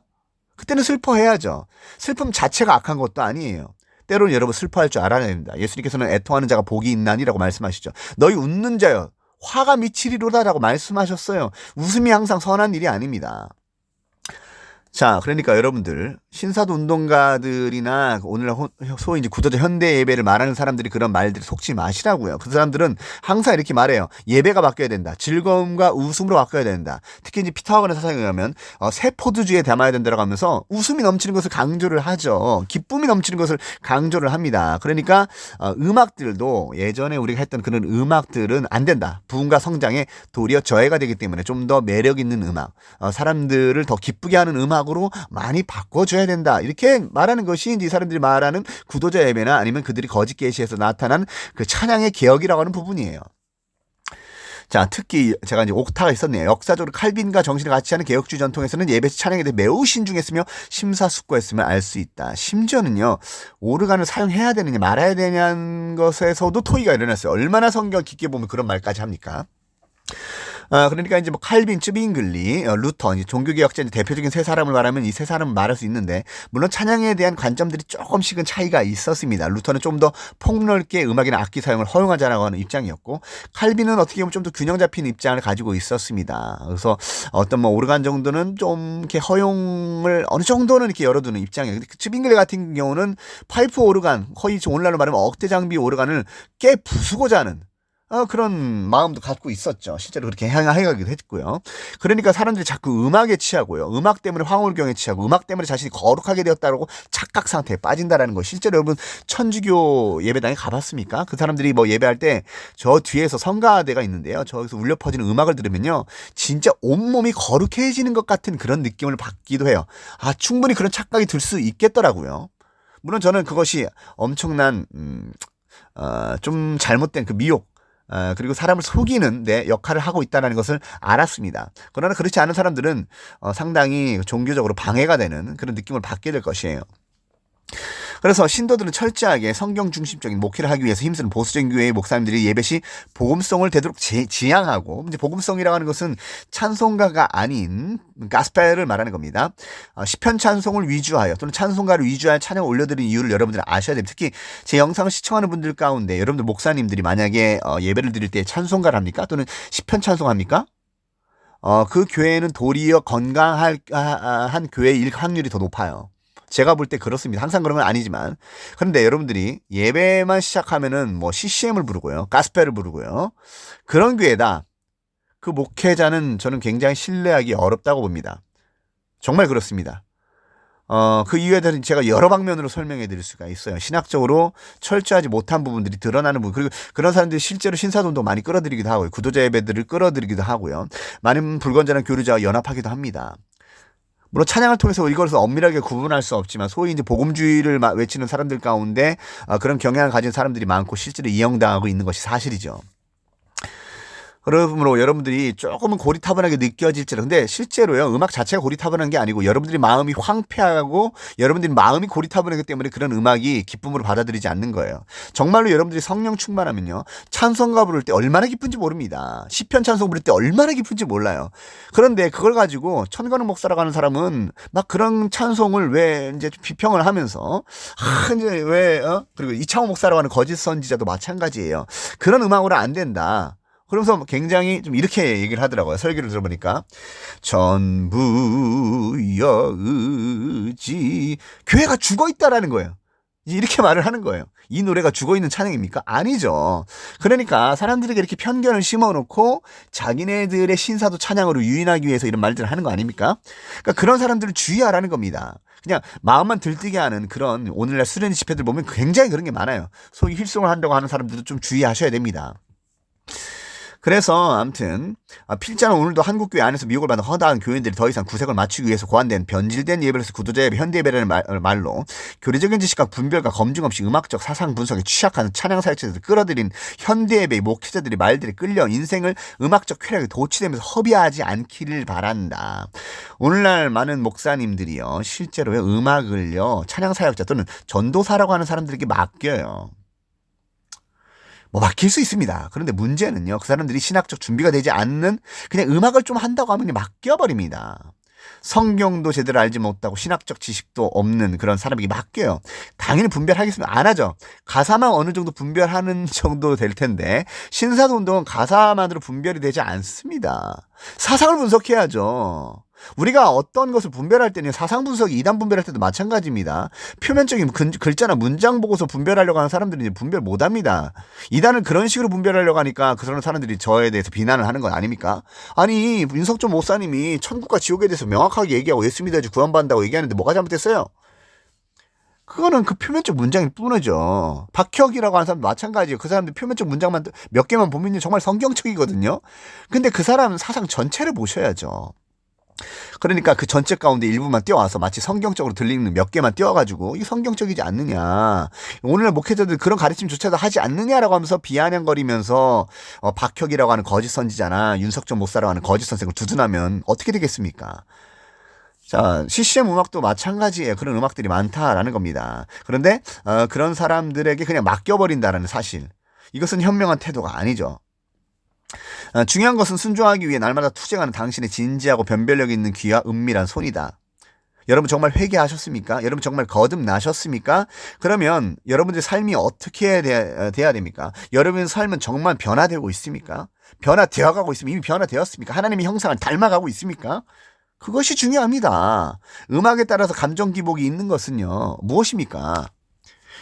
그때는 슬퍼해야죠. 슬픔 자체가 악한 것도 아니에요. 때로는 여러분 슬퍼할 줄 알아야 됩니다. 예수님께서는 애통하는 자가 복이 있나니라고 말씀하시죠. 너희 웃는 자여 화가 미치리로다라고 말씀하셨어요. 웃음이 항상 선한 일이 아닙니다. 자, 그러니까 여러분들, 신사도 운동가들이나 오늘 소위 이제 구도자 현대 예배를 말하는 사람들이 그런 말들이 속지 마시라고요. 그 사람들은 항상 이렇게 말해요. 예배가 바뀌어야 된다. 즐거움과 웃음으로 바뀌어야 된다. 특히 이제 피터하건의 사상에 의하면 새 포도주에 담아야 된다라고 하면서 웃음이 넘치는 것을 강조를 하죠. 기쁨이 넘치는 것을 강조를 합니다. 그러니까 음악들도 예전에 우리가 했던 그런 음악들은 안 된다. 부흥과 성장에 도리어 저해가 되기 때문에 좀 더 매력 있는 음악, 사람들을 더 기쁘게 하는 음악으로 많이 바꿔줘야 된다. 이렇게 말하는 것이 이제 이 사람들이 말하는 구도자 예배나 아니면 그들이 거짓 계시에서 나타난 그 찬양의 개혁이라고 하는 부분이에요. 자, 특히 제가 이제 옥타가 있었네요. 역사적으로 칼빈과 정신을 같이 하는 개혁주의 전통에서는 예배 찬양에 대해 매우 신중했으며 심사숙고했음을 알 수 있다. 심지어는요, 오르간을 사용해야 되느냐 말아야 되냐는 것에서도 토의가 일어났어요. 얼마나 성경 깊게 보면 그런 말까지 합니까? 그러니까 이제 뭐 칼빈, 쯔빙글리, 루터, 종교개혁자 대표적인 세 사람을 말하면 이 세 사람을 말할 수 있는데, 물론 찬양에 대한 관점들이 조금씩은 차이가 있었습니다. 루터는 좀 더 폭넓게 음악이나 악기 사용을 허용하자라고 하는 입장이었고, 칼빈은 어떻게 보면 좀 더 균형 잡힌 입장을 가지고 있었습니다. 그래서 어떤 뭐 오르간 정도는 좀 이렇게 허용을 어느 정도는 이렇게 열어두는 입장이에요. 근데 쯔빙글리 같은 경우는 파이프 오르간, 거의 오늘날로 말하면 억대 장비 오르간을 깨 부수고자 하는 그런 마음도 갖고 있었죠. 실제로 그렇게 행하기도 했고요. 그러니까 사람들이 자꾸 음악에 취하고요. 음악 때문에 황홀경에 취하고, 음악 때문에 자신이 거룩하게 되었다고 착각 상태에 빠진다라는 거. 실제로 여러분 천주교 예배당에 가봤습니까? 그 사람들이 뭐 예배할 때 저 뒤에서 성가대가 있는데요. 저기서 울려 퍼지는 음악을 들으면요, 진짜 온몸이 거룩해지는 것 같은 그런 느낌을 받기도 해요. 충분히 그런 착각이 들 수 있겠더라고요. 물론 저는 그것이 엄청난 좀 잘못된 그 미혹, 그리고 사람을 속이는 데 역할을 하고 있다는 것을 알았습니다. 그러나 그렇지 않은 사람들은 상당히 종교적으로 방해가 되는 그런 느낌을 받게 될 것이에요. 그래서 신도들은 철저하게 성경 중심적인 목회를 하기 위해서 힘쓰는 보수적인 교회의 목사님들이 예배 시 복음성을 되도록 지향하고, 이제 복음성이라고 하는 것은 찬송가가 아닌 가스펠을 말하는 겁니다. 시편 찬송을 위주하여 또는 찬송가를 위주하여 찬양을 올려드리는 이유를 여러분들은 아셔야 됩니다. 특히 제 영상을 시청하는 분들 가운데 여러분들 목사님들이 만약에 예배를 드릴 때 찬송가를 합니까? 또는 시편 찬송합니까? 그 교회는 도리어 건강한 교회일 확률이 더 높아요. 제가 볼 때 그렇습니다. 항상 그런 건 아니지만. 그런데 여러분들이 예배만 시작하면은 뭐 CCM을 부르고요, 가스펠을 부르고요, 그런 교회다. 그 목회자는 저는 굉장히 신뢰하기 어렵다고 봅니다. 정말 그렇습니다. 그 이유에 대해서 제가 여러 방면으로 설명해 드릴 수가 있어요. 신학적으로 철저하지 못한 부분들이 드러나는 부분, 그리고 그런 사람들이 실제로 신사돈도 많이 끌어들이기도 하고요. 구도자 예배들을 끌어들이기도 하고요. 많은 불건전한 교류자와 연합하기도 합니다. 물론 찬양을 통해서 이것을 엄밀하게 구분할 수 없지만, 소위 이제 복음주의를 외치는 사람들 가운데 그런 경향을 가진 사람들이 많고 실제로 이용당하고 있는 것이 사실이죠. 그러므로 여러분들이 조금은 고리타분하게 느껴질지라도, 근데 실제로요, 음악 자체가 고리타분한 게 아니고 여러분들이 마음이 황폐하고 여러분들이 마음이 고리타분하기 때문에 그런 음악이 기쁨으로 받아들이지 않는 거예요. 정말로 여러분들이 성령 충만하면요, 찬송가 부를 때 얼마나 기쁜지 모릅니다. 시편 찬송 부를 때 얼마나 기쁜지 몰라요. 그런데 그걸 가지고 천건우 목사라고 하는 사람은 막 그런 찬송을 왜 이제 비평을 하면서 이제 왜 그리고 이창호 목사라고 하는 거짓 선지자도 마찬가지예요. 그런 음악으로 안 된다. 그러면서 굉장히 좀 이렇게 얘기를 하더라고요. 설교를 들어보니까 전부여 의지, 교회가 죽어있다라는 거예요. 이렇게 말을 하는 거예요. 이 노래가 죽어있는 찬양입니까? 아니죠. 그러니까 사람들에게 이렇게 편견을 심어놓고 자기네들의 신사도 찬양으로 유인하기 위해서 이런 말들을 하는 거 아닙니까? 그러니까 그런 사람들을 주의하라는 겁니다. 그냥 마음만 들뜨게 하는 그런 오늘날 수련 집회들 보면 굉장히 그런 게 많아요. 소위 힐송을 한다고 하는 사람들도 좀 주의하셔야 됩니다. 그래서 아무튼 필자는 오늘도 한국교회 안에서 미혹을 받는 허다한 교인들이 더 이상 구색을 맞추기 위해서 고안된 변질된 예배로서 구도자 예배, 현대 예배라는 말로 교리적인 지식과 분별과 검증 없이 음악적 사상 분석에 취약한 찬양 사역자들을 끌어들인 현대 예배의 목회자들이 말들에 끌려 인생을 음악적 쾌락에 도취되면서 허비하지 않기를 바란다. 오늘날 많은 목사님들이요 실제로요 음악을요 찬양 사역자 또는 전도사라고 하는 사람들에게 맡겨요. 뭐 맡길 수 있습니다. 그런데 문제는요. 그 사람들이 신학적 준비가 되지 않는 그냥 음악을 좀 한다고 하면 맡겨버립니다. 성경도 제대로 알지 못하고 신학적 지식도 없는 그런 사람에게 맡겨요. 당연히 분별하겠습니다. 안 하죠. 가사만 어느 정도 분별하는 정도 될 텐데 신사도 운동은 가사만으로 분별이 되지 않습니다. 사상을 분석해야죠. 우리가 어떤 것을 분별할 때는 사상 분석, 이단 분별할 때도 마찬가지입니다. 표면적인 글자나 문장 보고서 분별하려고 하는 사람들은 이제 분별 못합니다. 이단은 그런 식으로 분별하려고 하니까 그런 사람들이 저에 대해서 비난을 하는 건 아닙니까? 아니 윤석준 목사님이 천국과 지옥에 대해서 명확하게 얘기하고 예수 믿어야지 구원받는다고 얘기하는데 뭐가 잘못됐어요? 그거는 그 표면적 문장일 뿐이죠. 박혁이라고 하는 사람도 마찬가지예요. 그 사람들 표면적 문장만 몇 개만 보면 정말 성경적이거든요. 근데 그 사람은 사상 전체를 보셔야죠. 그러니까 그 전체 가운데 일부만 띄워와서 마치 성경적으로 들리는 몇 개만 띄워가지고 이게 성경적이지 않느냐. 오늘날 목회자들 그런 가르침조차도 하지 않느냐라고 하면서 비아냥거리면서 박혁이라고 하는 거짓 선지자나 윤석준 목사라고 하는 거짓 선생을 두둔하면 어떻게 되겠습니까? 자, CCM 음악도 마찬가지예요. 그런 음악들이 많다라는 겁니다. 그런데 그런 사람들에게 그냥 맡겨버린다라는 사실. 이것은 현명한 태도가 아니죠. 중요한 것은 순종하기 위해 날마다 투쟁하는 당신의 진지하고 변별력 있는 귀와 은밀한 손이다. 여러분 정말 회개하셨습니까? 여러분 정말 거듭나셨습니까? 그러면 여러분들의 삶이 어떻게 돼야 됩니까? 여러분의 삶은 정말 변화되고 있습니까? 변화되어 가고 있습니까? 이미 변화되었습니까? 하나님의 형상을 닮아가고 있습니까? 그것이 중요합니다. 음악에 따라서 감정 기복이 있는 것은요. 무엇입니까?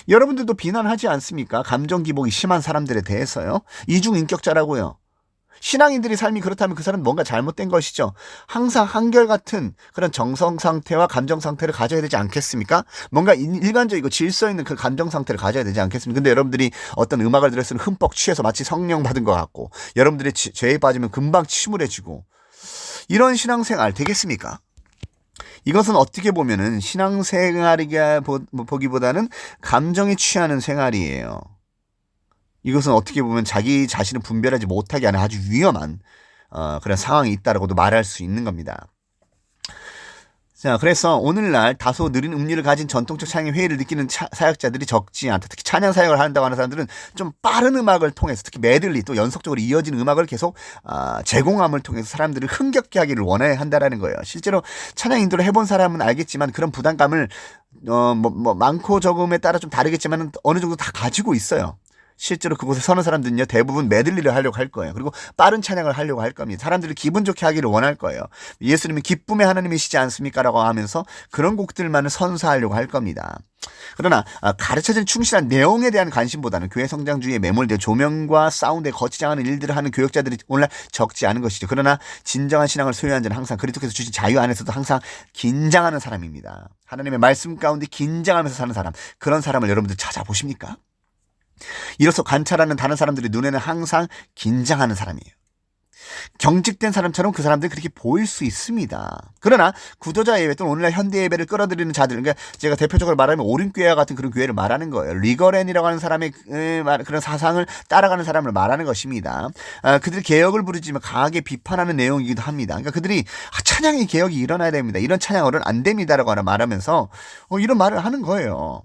여러분들도 비난하지 않습니까? 감정 기복이 심한 사람들에 대해서요. 이중인격자라고요. 신앙인들의 삶이 그렇다면 그 사람은 뭔가 잘못된 것이죠. 항상 한결같은 그런 정성 상태와 감정 상태를 가져야 되지 않겠습니까? 뭔가 일관적이고 질서 있는 그 감정 상태를 가져야 되지 않겠습니까? 근데 여러분들이 어떤 음악을 들었으면 흠뻑 취해서 마치 성령 받은 것 같고 여러분들이 죄에 빠지면 금방 침울해지고 이런 신앙생활 되겠습니까? 이것은 어떻게 보면은 신앙생활이가 보기보다는 감정에 취하는 생활이에요. 이것은 어떻게 보면 자기 자신을 분별하지 못하게 하는 아주 위험한 그런 상황이 있다라고도 말할 수 있는 겁니다. 자, 그래서 오늘날 다소 느린 음률을 가진 전통적 찬양 회의를 느끼는 사역자들이 적지 않다. 특히 찬양 사역을 한다고 하는 사람들은 좀 빠른 음악을 통해서 특히 메들리 또 연속적으로 이어지는 음악을 계속 제공함을 통해서 사람들을 흥겹게 하기를 원해야 한다라는 거예요. 실제로 찬양 인도를 해본 사람은 알겠지만 그런 부담감을 많고 적음에 따라 좀 다르겠지만 어느 정도 다 가지고 있어요. 실제로 그곳에 서는 사람들은요 대부분 메들리를 하려고 할 거예요. 그리고 빠른 찬양을 하려고 할 겁니다. 사람들을 기분 좋게 하기를 원할 거예요. 예수님은 기쁨의 하나님이시지 않습니까? 라고 하면서 그런 곡들만을 선사하려고 할 겁니다. 그러나 가르쳐진 충실한 내용에 대한 관심보다는 교회 성장주의에 매몰돼 조명과 사운드에 거치장하는 일들을 하는 교역자들이 오늘날 적지 않은 것이죠. 그러나 진정한 신앙을 소유한 자는 항상 그리스도께서 주신 자유 안에서도 항상 긴장하는 사람입니다. 하나님의 말씀 가운데 긴장하면서 사는 사람, 그런 사람을 여러분들 찾아보십니까? 이로써 관찰하는 다른 사람들의 눈에는 항상 긴장하는 사람이에요. 경직된 사람처럼 그 사람들이 그렇게 보일 수 있습니다. 그러나 구도자 예배 또는 오늘날 현대 예배를 끌어들이는 자들, 그러니까 제가 대표적으로 말하면 오림교회와 같은 그런 교회를 말하는 거예요. 리거렌이라고 하는 사람의 그런 사상을 따라가는 사람을 말하는 것입니다. 그들이 개혁을 부르지만 강하게 비판하는 내용이기도 합니다. 그러니까 그들이 찬양의 개혁이 일어나야 됩니다. 이런 찬양으로는 안 됩니다라고 말하면서 이런 말을 하는 거예요.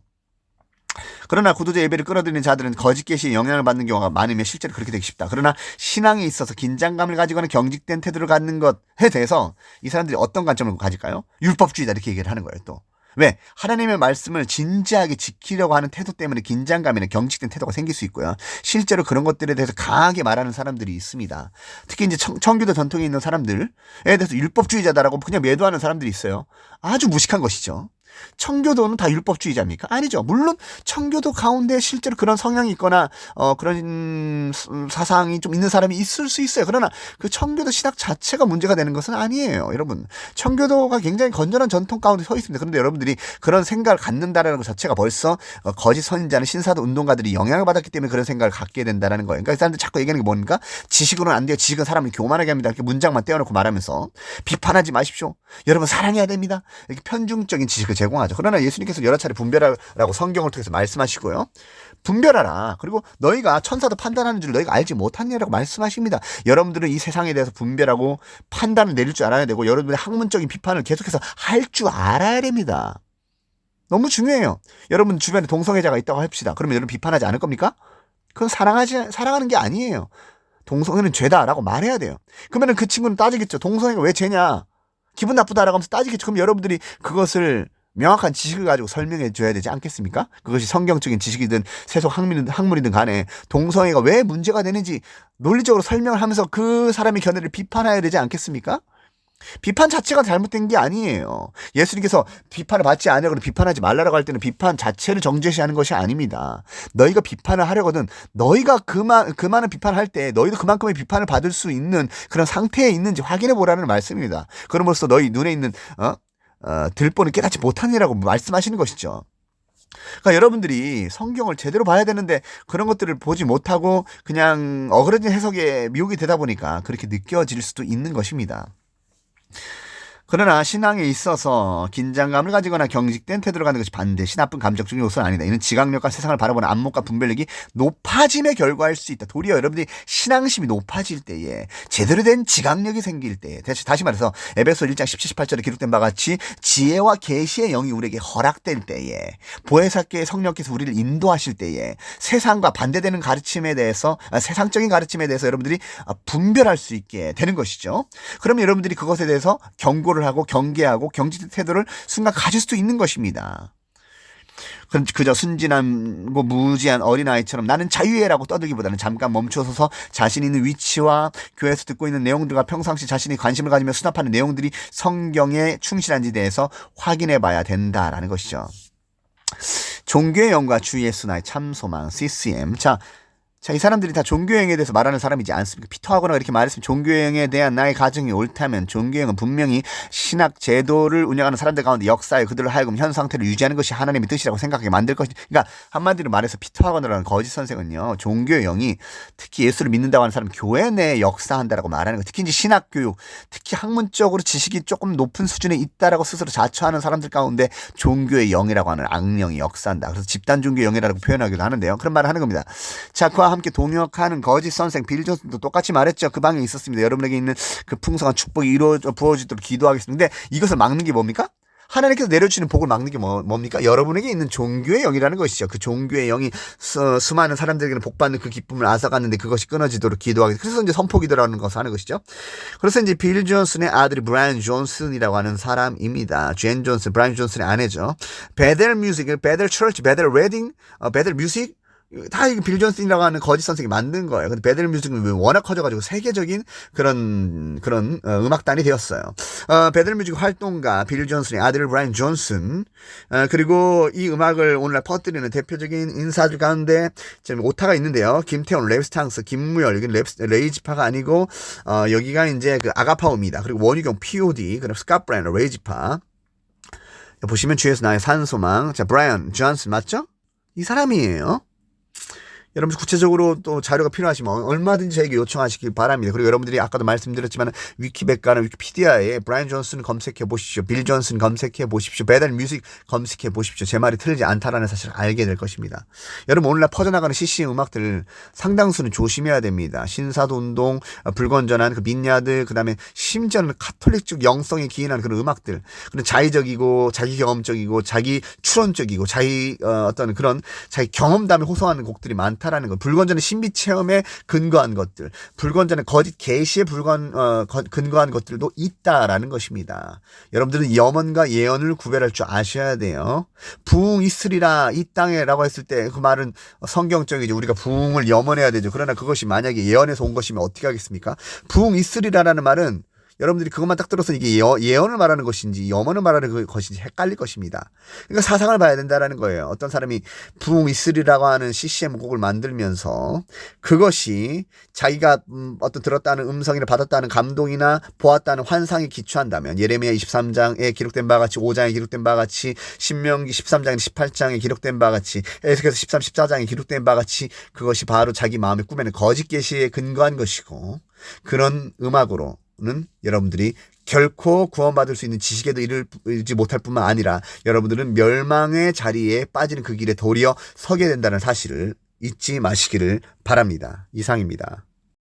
그러나 구도자 예배를 끌어들이는 자들은 거짓 계시에 영향을 받는 경우가 많으며 실제로 그렇게 되기 쉽다. 그러나 신앙에 있어서 긴장감을 가지거나 경직된 태도를 갖는 것에 대해서 이 사람들이 어떤 관점을 가질까요? 율법주의다 이렇게 얘기를 하는 거예요. 또 왜? 하나님의 말씀을 진지하게 지키려고 하는 태도 때문에 긴장감이나 경직된 태도가 생길 수 있고요. 실제로 그런 것들에 대해서 강하게 말하는 사람들이 있습니다. 특히 이제 청교도 전통에 있는 사람들에 대해서 율법주의자다라고 그냥 매도하는 사람들이 있어요. 아주 무식한 것이죠. 청교도는 다 율법주의자입니까? 아니죠. 물론 청교도 가운데 실제로 그런 성향이 있거나 그런 사상이 좀 있는 사람이 있을 수 있어요. 그러나 그 청교도 신학 자체가 문제가 되는 것은 아니에요. 여러분, 청교도가 굉장히 건전한 전통 가운데 서 있습니다. 그런데 여러분들이 그런 생각을 갖는다라는 것 자체가 벌써 거짓 선지자는 신사도 운동가들이 영향을 받았기 때문에 그런 생각을 갖게 된다는 거예요. 그러니까 사람들 자꾸 얘기하는 게 뭔가 지식으로는 안 돼요. 지식은 사람을 교만하게 합니다. 이렇게 문장만 떼어놓고 말하면서 비판하지 마십시오. 여러분 사랑해야 됩니다. 이렇게 편중적인 지식을 제공하죠. 그러나 예수님께서 여러 차례 분별하라고 성경을 통해서 말씀하시고요. 분별하라. 그리고 너희가 천사도 판단하는 줄 너희가 알지 못하느냐라고 말씀하십니다. 여러분들은 이 세상에 대해서 분별하고 판단을 내릴 줄 알아야 되고 여러분들의 학문적인 비판을 계속해서 할 줄 알아야 됩니다. 너무 중요해요. 여러분 주변에 동성애자가 있다고 합시다. 그러면 여러분 비판하지 않을 겁니까? 그건 사랑하는 게 아니에요. 동성애는 죄다라고 말해야 돼요. 그러면 그 친구는 따지겠죠. 동성애가 왜 죄냐? 기분 나쁘다라고 하면서 따지겠죠. 그럼 여러분들이 그것을 명확한 지식을 가지고 설명해 줘야 되지 않겠습니까? 그것이 성경적인 지식이든 세속 학문이든 간에 동성애가 왜 문제가 되는지 논리적으로 설명을 하면서 그 사람의 견해를 비판해야 되지 않겠습니까? 비판 자체가 잘못된 게 아니에요. 예수님께서 비판을 받지 않으려고 비판하지 말라고 할 때는 비판 자체를 정죄시하는 것이 아닙니다. 너희가 비판을 하려거든 너희가 그 많은 비판을 할 때 너희도 그만큼의 비판을 받을 수 있는 그런 상태에 있는지 확인해 보라는 말씀입니다. 그럼으로써 너희 눈에 있는 들보는 깨닫지 못하니라고 말씀하시는 것이죠. 그러니까 여러분들이 성경을 제대로 봐야 되는데 그런 것들을 보지 못하고 그냥 어그러진 해석에 미혹이 되다 보니까 그렇게 느껴질 수도 있는 것입니다. 그러나 신앙에 있어서 긴장감을 가지거나 경직된 태도를 갖는 것이 반드시 나쁜 감정적인 요소는 아니다. 이는 지각력과 세상을 바라보는 안목과 분별력이 높아짐의 결과일 수 있다. 도리어 여러분들이 신앙심이 높아질 때에 제대로 된 지각력이 생길 때에 다시 말해서 에베소 1장 17, 18절에 기록된 바와 같이 지혜와 계시의 영이 우리에게 허락될 때에 보혜사께 성령께서 우리를 인도하실 때에 세상과 반대되는 가르침에 대해서 세상적인 가르침에 대해서 여러분들이 분별할 수 있게 되는 것이죠. 그러면 여러분들이 그것에 대해서 경고를 하고 경계하고 경직된 태도를 순간 가질 수도 있는 것입니다. 그저 순진하고 무지한 어린아이처럼 나는 자유해라고 떠들기보다는 잠깐 멈춰서서 자신 있는 위치와 교회에서 듣고 있는 내용들과 평상시 자신이 관심을 가지며 수납하는 내용들이 성경에 충실한지에 대해서 확인해 봐야 된다라는 것이죠. 종교의 영과 주 예수 나의 참 소망 CCM. 이 사람들이 다 종교행에 대해서 말하는 사람이지 않습니까? 피터하거나 이렇게 말했으면 종교행에 대한 나의 가정이 옳다면 종교행은 분명히 신학 제도를 운영하는 사람들 가운데 역사에 그들을 하여금 현 상태를 유지하는 것이 하나님의 뜻이라고 생각하게 만들 것이다. 그러니까 한마디로 말해서 피터하거나라는 거짓 선생은요. 종교의 영이 특히 예수를 믿는다고 하는 사람 교회 내에 역사한다라고 말하는 거. 특히 이제 신학교육, 특히 학문적으로 지식이 조금 높은 수준에 있다라고 스스로 자처하는 사람들 가운데 종교의 영이라고 하는 악령이 역사한다. 그래서 집단 종교의 영이라고 표현하기도 하는데요. 그런 말을 하는 겁니다. 자, 그와 함께 동역하는 거짓 선생 빌 존슨도 똑같이 말했죠. 그 방에 있었습니다. 여러분에게 있는 그 풍성한 축복이 부어지도록 기도하겠습니다. 근데 이것을 막는 게 뭡니까? 하나님께서 내려주시는 복을 막는 게 뭡니까? 여러분에게 있는 종교의 영이라는 것이죠. 그 종교의 영이 수많은 사람들에게는 복받는 그 기쁨을 앗아갔는데 그것이 끊어지도록 기도하겠습니다. 그래서 이제 선포기도라는 것을 하는 것이죠. 그래서 이제 빌 존슨의 아들이 브라이언 존슨이라고 하는 사람입니다. 젠 존슨, 브라이언 존슨의 아내죠. 베델 뮤직, 베델 처치, 베델 웨딩, 베델 뮤직 다 이게 빌 존슨이라고 하는 거짓 선생이 만든 거예요. 근데 베델 뮤직은 워낙 커져가지고 세계적인 그런 음악단이 되었어요. 베델 뮤직 활동가 빌 존슨의 아들 브라이언 존슨, 그리고 이 음악을 오늘날 퍼뜨리는 대표적인 인사들 가운데 지금 오타가 있는데요. 김태훈, 랩스탕스, 김무열, 여기는 레이지파가 아니고 여기가 이제 그 아가파오입니다. 그리고 원유경, POD, 그리고 스캇 브라이언, 레이지파. 보시면 주에서 나의 산소망. 자, 브라이언 존슨 맞죠? 이 사람이에요. 여러분 구체적으로 또 자료가 필요하시면 얼마든지 저에게 요청하시길 바랍니다. 그리고 여러분들이 아까도 말씀드렸지만 위키백과나 위키피디아에 브라이언 존슨 검색해 보십시오. 빌 존슨 검색해 보십시오. 베델 뮤직 검색해 보십시오. 제 말이 틀리지 않다라는 사실을 알게 될 것입니다. 여러분 오늘날 퍼져나가는 CCM 음악들 상당수는 조심해야 됩니다. 신사도 운동, 불건전한 그 민야들, 그 다음에 심지어는 카톨릭적 영성에 기인한 그런 음악들, 그런 자의적이고 자기 경험적이고 자기 추론적이고 자기 어떤 그런 자기 경험담에 호소하는 곡들이 많다라는 것. 불건전의 신비 체험에 근거한 것들, 불건전의 거짓 계시에 근거한 것들도 있다라는 것입니다. 여러분들은 염원과 예언을 구별할 줄 아셔야 돼요. 부흥 있으리라 이 땅에라고 했을 때 그 말은 성경적이죠. 우리가 부흥을 염원해야 되죠. 그러나 그것이 만약에 예언에서 온 것이면 어떻게 하겠습니까? 부흥 있으리라라는 말은 여러분들이 그것만 딱 들어서 이게 예언을 말하는 것인지 염원을 말하는 것인지 헷갈릴 것입니다. 그러니까 사상을 봐야 된다라는 거예요. 어떤 사람이 부흥 있으리라고 하는 CCM 곡을 만들면서 그것이 자기가 어떤 들었다는 음성이나 받았다는 감동이나 보았다는 환상에 기초한다면 예레미야 23장에 기록된 바와 같이 5장에 기록된 바와 같이 신명기 13장에 18장에 기록된 바와 같이 에스겔서 13, 14장에 기록된 바와 같이 그것이 바로 자기 마음에 꾸며낸 거짓 계시에 근거한 것이고 그런 음악으로는 여러분들이 결코 구원받을 수 있는 지식에도 이르지 못할 뿐만 아니라 여러분들은 멸망의 자리에 빠지는 그 길에 도리어 서게 된다는 사실을 잊지 마시기를 바랍니다. 이상입니다.